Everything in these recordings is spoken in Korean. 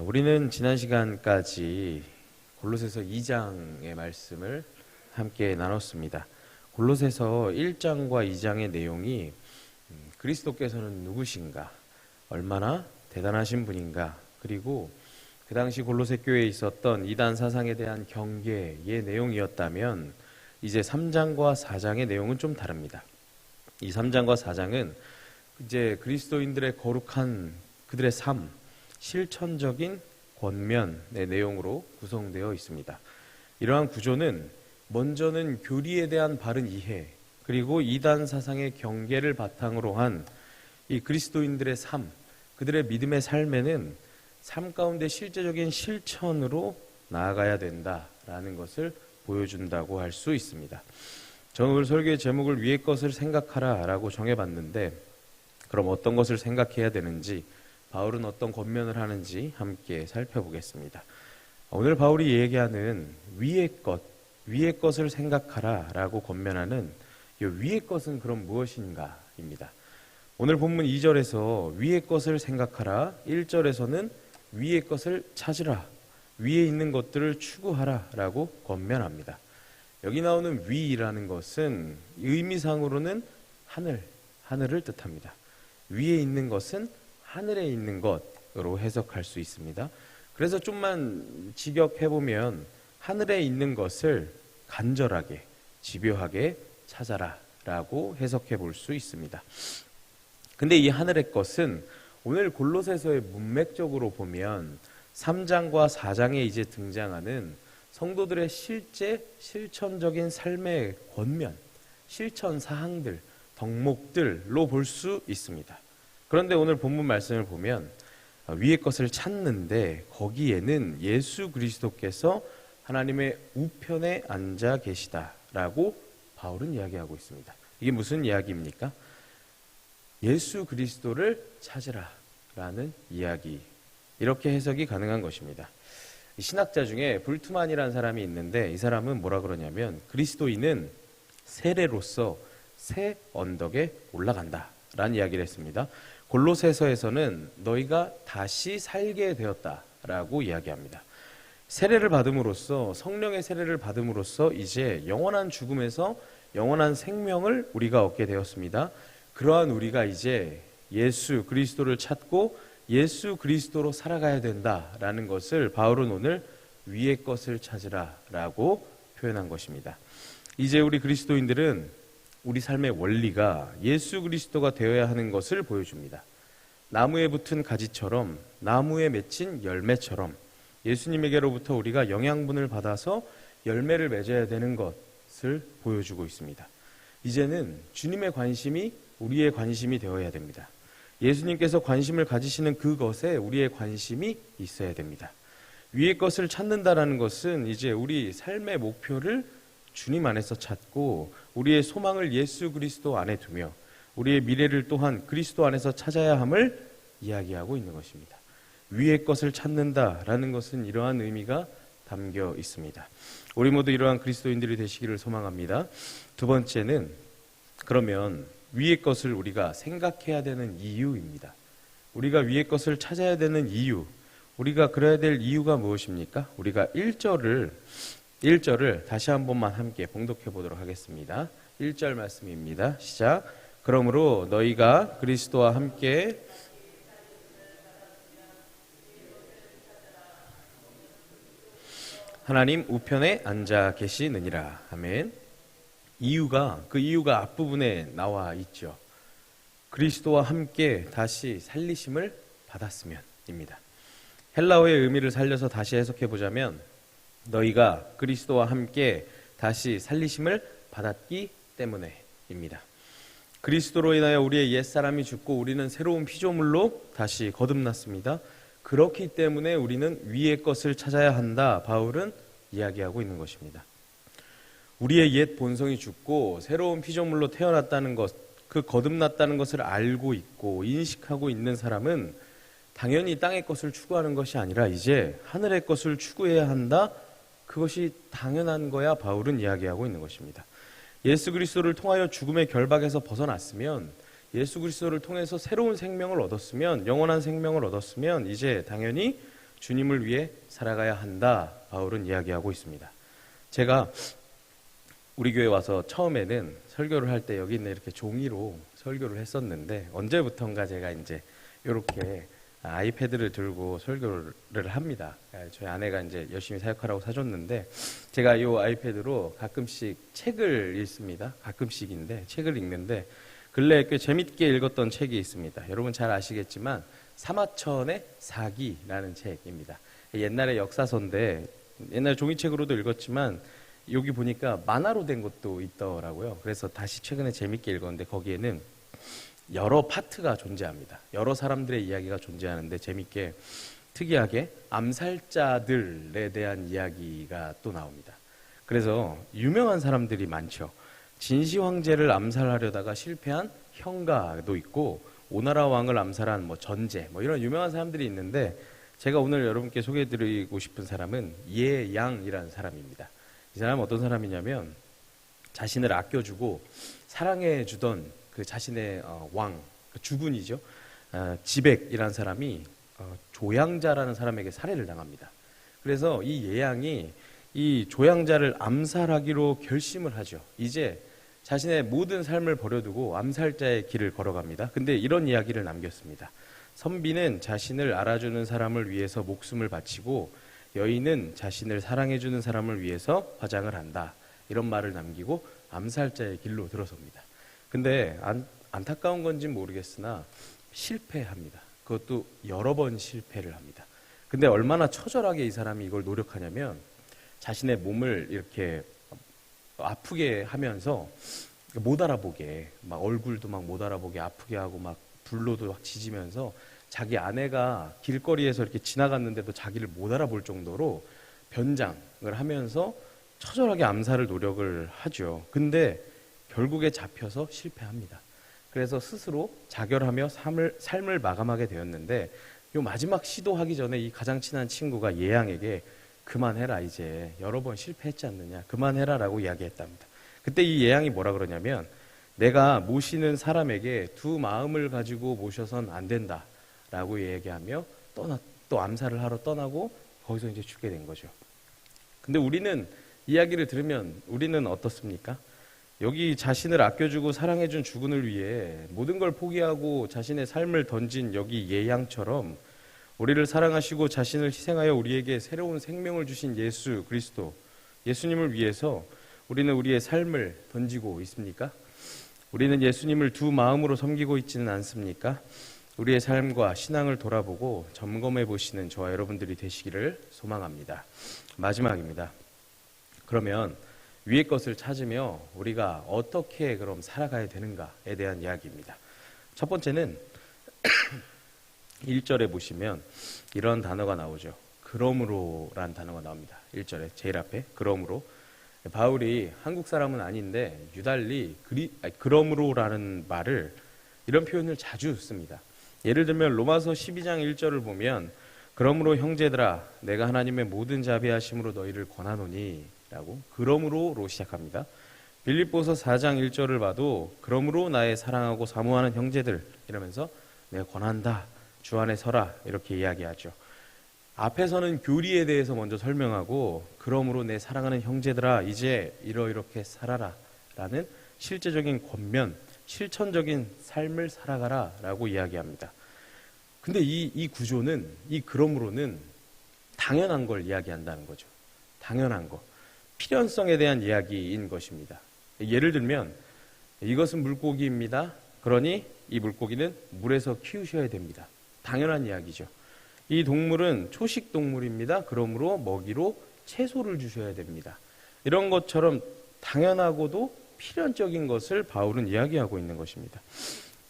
우리는 지난 시간까지 골로새서 2장의 말씀을 함께 나눴습니다. 골로새서 1장과 2장의 내용이 그리스도께서는 누구신가, 얼마나 대단하신 분인가, 그리고 그 당시 골로새 교회에 있었던 이단 사상에 대한 경계의 내용이었다면 이제 3장과 4장의 내용은 좀 다릅니다. 이 3장과 4장은 이제 그리스도인들의 거룩한 그들의 삶, 실천적인 권면의 내용으로 구성되어 있습니다. 이러한 구조는 먼저는 교리에 대한 바른 이해, 그리고 이단 사상의 경계를 바탕으로 한 이 그리스도인들의 삶, 그들의 믿음의 삶에는 삶 가운데 실제적인 실천으로 나아가야 된다라는 것을 보여준다고 할 수 있습니다. 저는 오늘 설교의 제목을 위의 것을 생각하라 라고 정해봤는데, 그럼 어떤 것을 생각해야 되는지, 바울은 어떤 권면을 하는지 함께 살펴보겠습니다. 오늘 바울이 얘기하는 위의 것을 생각하라 라고 권면하는 이 위의 것은 그럼 무엇인가 입니다. 오늘 본문 2절에서 위의 것을 생각하라, 1절에서는 위의 것을 찾으라, 위에 있는 것들을 추구하라 라고 권면합니다. 여기 나오는 위라는 것은 의미상으로는 하늘을 뜻합니다. 위에 있는 것은 하늘에 있는 것으로 해석할 수 있습니다. 그래서 좀만 직역해보면 하늘에 있는 것을 간절하게, 집요하게 찾아라 라고 해석해 볼 수 있습니다. 근데 이 하늘의 것은 오늘 골로새서의 문맥적으로 보면 3장과 4장에 이제 등장하는 성도들의 실천적인 삶의 권면, 실천 사항들, 덕목들로 볼 수 있습니다. 그런데 오늘 본문 말씀을 보면 위의 것을 찾는데 거기에는 예수 그리스도께서 하나님의 우편에 앉아 계시다라고 바울은 이야기하고 있습니다. 이게 무슨 이야기입니까? 예수 그리스도를 찾으라라는 이야기, 이렇게 해석이 가능한 것입니다. 신학자 중에 불트만이라는 사람이 있는데 이 사람은 뭐라 그러냐면 그리스도인은 세례로서 새 언덕에 올라간다 라는 이야기를 했습니다. 골로새서에서는 너희가 다시 살게 되었다라고 이야기합니다. 세례를 받음으로써, 성령의 세례를 받음으로써 이제 영원한 죽음에서 영원한 생명을 우리가 얻게 되었습니다. 그러한 우리가 이제 예수 그리스도를 찾고 예수 그리스도로 살아가야 된다라는 것을 바울은 오늘 위의 것을 찾으라라고 표현한 것입니다. 이제 우리 그리스도인들은 우리 삶의 원리가 예수 그리스도가 되어야 하는 것을 보여줍니다. 나무에 붙은 가지처럼, 나무에 맺힌 열매처럼 예수님에게로부터 우리가 영양분을 받아서 열매를 맺어야 되는 것을 보여주고 있습니다. 이제는 주님의 관심이 우리의 관심이 되어야 됩니다. 예수님께서 관심을 가지시는 그것에 우리의 관심이 있어야 됩니다. 위의 것을 찾는다라는 것은 이제 우리 삶의 목표를 주님 안에서 찾고 우리의 소망을 예수 그리스도 안에 두며 우리의 미래를 또한 그리스도 안에서 찾아야 함을 이야기하고 있는 것입니다. 위의 것을 찾는다라는 것은 이러한 의미가 담겨 있습니다. 우리 모두 이러한 그리스도인들이 되시기를 소망합니다. 두 번째는 그러면 위의 것을 우리가 생각해야 되는 이유입니다. 우리가 위의 것을 찾아야 되는 이유, 우리가 그래야 될 이유가 무엇입니까? 우리가 1절을 다시 한 번만 함께 봉독해 보도록 하겠습니다. 1절 말씀입니다. 시작. 그러므로 너희가 그리스도와 함께 하나님 우편에 앉아 계시느니라. 아멘. 그 이유가 앞부분에 나와 있죠. 그리스도와 함께 다시 살리심을 받았으면입니다. 헬라어의 의미를 살려서 다시 해석해 보자면 너희가 그리스도와 함께 다시 살리심을 받았기 때문에입니다. 그리스도로 인하여 우리의 옛사람이 죽고 우리는 새로운 피조물로 다시 거듭났습니다. 그렇기 때문에 우리는 위의 것을 찾아야 한다, 바울은 이야기하고 있는 것입니다. 우리의 옛 본성이 죽고 새로운 피조물로 태어났다는 것, 그 거듭났다는 것을 알고 있고 인식하고 있는 사람은 당연히 땅의 것을 추구하는 것이 아니라 이제 하늘의 것을 추구해야 한다, 그것이 당연한 거야 바울은 이야기하고 있는 것입니다. 예수 그리스도를 통하여 죽음의 결박에서 벗어났으면, 예수 그리스도를 통해서 새로운 생명을 얻었으면, 영원한 생명을 얻었으면 이제 당연히 주님을 위해 살아가야 한다. 바울은 이야기하고 있습니다. 제가 우리 교회 와서 처음에는 설교를 할 때 여기 있는 이렇게 종이로 설교를 했었는데 언제부턴가 제가 이제 이렇게 아이패드를 들고 설교를 합니다. 저희 아내가 이제 열심히 사역하라고 사줬는데 제가 이 아이패드로 가끔씩 책을 읽습니다. 가끔씩인데 책을 읽는데 근래에 꽤 재밌게 읽었던 책이 있습니다. 여러분 잘 아시겠지만 사마천의 사기라는 책입니다. 옛날에 역사서인데 옛날 종이책으로도 읽었지만 여기 보니까 만화로 된 것도 있더라고요. 그래서 다시 최근에 재밌게 읽었는데 거기에는 여러 파트가 존재합니다. 여러 사람들의 이야기가 존재하는데 재밌게 특이하게 암살자들에 대한 이야기가 또 나옵니다. 그래서 유명한 사람들이 많죠. 진시 황제를 암살하려다가 실패한 형가도 있고 오나라 왕을 암살한 전제 이런 유명한 사람들이 있는데 제가 오늘 여러분께 소개해드리고 싶은 사람은 예양이라는 사람입니다. 이 사람은 어떤 사람이냐면 자신을 아껴주고 사랑해주던 그 자신의 왕, 주군이죠. 지백이라는 사람이 조양자라는 사람에게 살해를 당합니다. 그래서 이 예양이 이 조양자를 암살하기로 결심을 하죠. 이제 자신의 모든 삶을 버려두고 암살자의 길을 걸어갑니다. 근데 이런 이야기를 남겼습니다. 선비는 자신을 알아주는 사람을 위해서 목숨을 바치고 여인은 자신을 사랑해주는 사람을 위해서 화장을 한다. 이런 말을 남기고 암살자의 길로 들어섭니다. 근데 안타까운 건지는 모르겠으나 실패합니다. 그것도 여러 번 실패를 합니다. 근데 얼마나 처절하게 이 사람이 이걸 노력하냐면 자신의 몸을 이렇게 아프게 하면서 못 알아보게 막 얼굴도 막 못 알아보게 아프게 하고 막 불로도 막 지지면서 자기 아내가 길거리에서 이렇게 지나갔는데도 자기를 못 알아볼 정도로 변장을 하면서 처절하게 암살을 노력을 하죠. 근데 결국에 잡혀서 실패합니다. 그래서 스스로 자결하며 삶을 마감하게 되었는데 요 마지막 시도하기 전에 이 가장 친한 친구가 예양에게 그만해라 이제 여러 번 실패했지 않느냐 그만해라라고 이야기했답니다. 그때 이 예양이 뭐라 그러냐면 내가 모시는 사람에게 두 마음을 가지고 모셔선 안 된다라고 얘기하며 또 암살을 하러 떠나고 거기서 이제 죽게 된 거죠. 근데 우리는 이야기를 들으면 우리는 어떻습니까? 여기 자신을 아껴주고 사랑해준 주군을 위해 모든 걸 포기하고 자신의 삶을 던진 여기 예양처럼 우리를 사랑하시고 자신을 희생하여 우리에게 새로운 생명을 주신 예수 그리스도, 예수님을 위해서 우리는 우리의 삶을 던지고 있습니까? 우리는 예수님을 두 마음으로 섬기고 있지는 않습니까? 우리의 삶과 신앙을 돌아보고 점검해 보시는 저와 여러분들이 되시기를 소망합니다. 마지막입니다. 그러면 위의 것을 찾으며 우리가 어떻게 그럼 살아가야 되는가에 대한 이야기입니다. 첫 번째는 1절에 보시면 이런 단어가 나오죠. 그러므로라는 단어가 나옵니다. 1절에 제일 앞에 그러므로. 바울이 한국 사람은 아닌데 유달리 그러므로라는 말을 이런 표현을 자주 씁니다. 예를 들면 로마서 12장 1절을 보면 그러므로 형제들아 내가 하나님의 모든 자비하심으로 너희를 권하노니 라고 그러므로로 시작합니다. 빌립보서 4장 1절을 봐도 그러므로 나의 사랑하고 사모하는 형제들 이러면서 내가 권한다 주 안에 서라 이렇게 이야기하죠. 앞에서는 교리에 대해서 먼저 설명하고 그러므로 내 사랑하는 형제들아 이제 이렇게 살아라 라는 실제적인 권면 실천적인 삶을 살아가라 라고 이야기합니다. 근데 이 구조는 이 그러므로는 당연한 걸 이야기한다는 거죠. 당연한 거 필연성에 대한 이야기인 것입니다. 예를 들면 이것은 물고기입니다. 그러니 이 물고기는 물에서 키우셔야 됩니다. 당연한 이야기죠. 이 동물은 초식 동물입니다. 그러므로 먹이로 채소를 주셔야 됩니다. 이런 것처럼 당연하고도 필연적인 것을 바울은 이야기하고 있는 것입니다.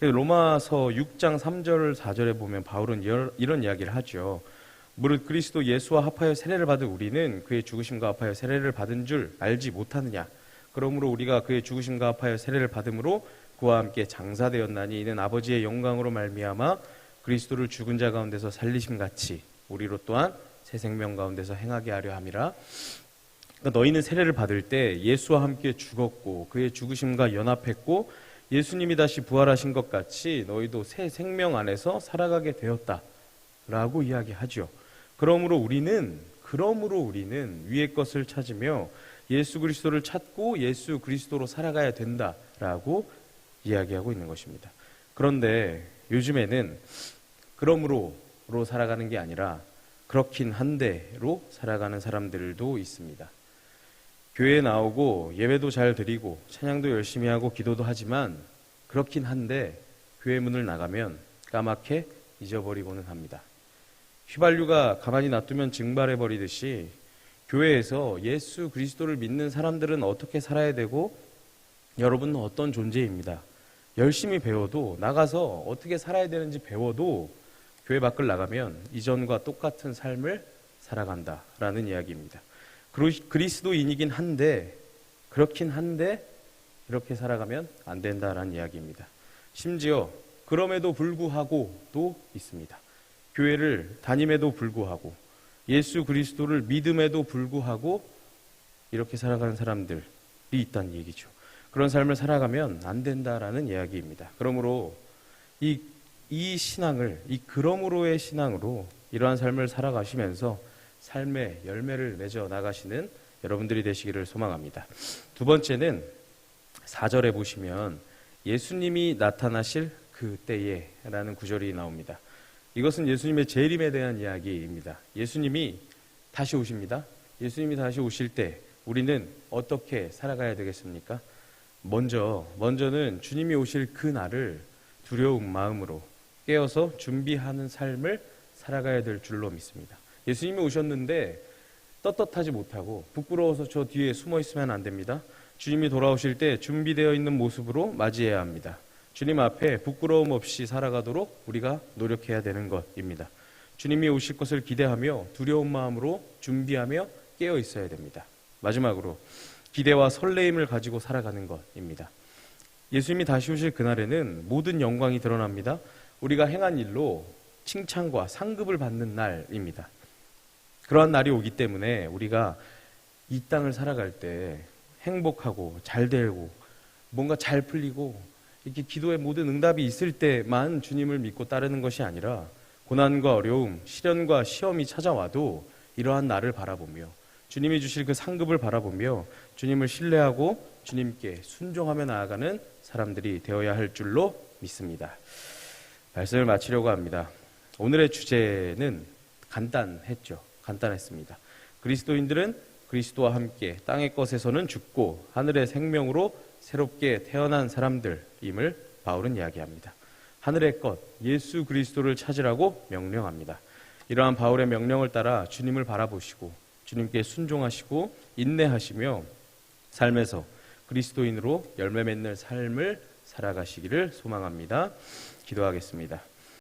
로마서 6장 3절 4절에 보면 바울은 이런 이야기를 하죠. 무릇 그리스도 예수와 합하여 세례를 받은 우리는 그의 죽으심과 합하여 세례를 받은 줄 알지 못하느냐. 그러므로 우리가 그의 죽으심과 합하여 세례를 받음으로 그와 함께 장사되었나니 이는 아버지의 영광으로 말미암아 그리스도를 죽은 자 가운데서 살리심 같이 우리로 또한 새 생명 가운데서 행하게 하려 함이라. 그러니까 너희는 세례를 받을 때 예수와 함께 죽었고 그의 죽으심과 연합했고 예수님이 다시 부활하신 것 같이 너희도 새 생명 안에서 살아가게 되었다라고 이야기하죠. 그러므로 우리는 위의 것을 찾으며 예수 그리스도를 찾고 예수 그리스도로 살아가야 된다라고 이야기하고 있는 것입니다. 그런데 요즘에는 그러므로로 살아가는 게 아니라 그렇긴 한데로 살아가는 사람들도 있습니다. 교회에 나오고 예배도 잘 드리고 찬양도 열심히 하고 기도도 하지만 그렇긴 한데 교회 문을 나가면 까맣게 잊어버리고는 합니다. 휘발유가 가만히 놔두면 증발해버리듯이 교회에서 예수 그리스도를 믿는 사람들은 어떻게 살아야 되고 여러분은 어떤 존재입니다. 열심히 배워도 나가서 어떻게 살아야 되는지 배워도 교회 밖을 나가면 이전과 똑같은 삶을 살아간다라는 이야기입니다. 그리스도인이긴 한데 그렇긴 한데 이렇게 살아가면 안 된다라는 이야기입니다. 심지어 그럼에도 불구하고도 있습니다. 교회를 다님에도 불구하고 예수 그리스도를 믿음에도 불구하고 이렇게 살아가는 사람들이 있다는 얘기죠. 그런 삶을 살아가면 안 된다라는 이야기입니다. 그러므로 이 신앙을, 이 그러므로의 신앙으로 이러한 삶을 살아가시면서 삶의 열매를 맺어 나가시는 여러분들이 되시기를 소망합니다. 두 번째는 4절에 보시면 예수님이 나타나실 그때에 라는 구절이 나옵니다. 이것은 예수님의 재림에 대한 이야기입니다. 예수님이 다시 오십니다. 예수님이 다시 오실 때 우리는 어떻게 살아가야 되겠습니까? 먼저는 주님이 오실 그 날을 두려운 마음으로 깨어서 준비하는 삶을 살아가야 될 줄로 믿습니다. 예수님이 오셨는데 떳떳하지 못하고 부끄러워서 저 뒤에 숨어 있으면 안 됩니다. 주님이 돌아오실 때 준비되어 있는 모습으로 맞이해야 합니다. 주님 앞에 부끄러움 없이 살아가도록 우리가 노력해야 되는 것입니다. 주님이 오실 것을 기대하며 두려운 마음으로 준비하며 깨어 있어야 됩니다. 마지막으로 기대와 설레임을 가지고 살아가는 것입니다. 예수님이 다시 오실 그날에는 모든 영광이 드러납니다. 우리가 행한 일로 칭찬과 상급을 받는 날입니다. 그러한 날이 오기 때문에 우리가 이 땅을 살아갈 때 행복하고 잘 되고 뭔가 잘 풀리고 이렇게 기도의 모든 응답이 있을 때만 주님을 믿고 따르는 것이 아니라 고난과 어려움, 시련과 시험이 찾아와도 이러한 날을 바라보며 주님이 주실 그 상급을 바라보며 주님을 신뢰하고 주님께 순종하며 나아가는 사람들이 되어야 할 줄로 믿습니다. 말씀을 마치려고 합니다. 오늘의 주제는 간단했습니다. 그리스도인들은 그리스도와 함께 땅의 것에서는 죽고 하늘의 생명으로 새롭게 태어난 사람들임을 바울은 이야기합니다. 하늘의 것, 예수 그리스도를 찾으라고 명령합니다. 이러한 바울의 명령을 따라 주님을 바라보시고 주님께 순종하시고 인내하시며 삶에서 그리스도인으로 열매 맺는 삶을 살아가시기를 소망합니다. 기도하겠습니다.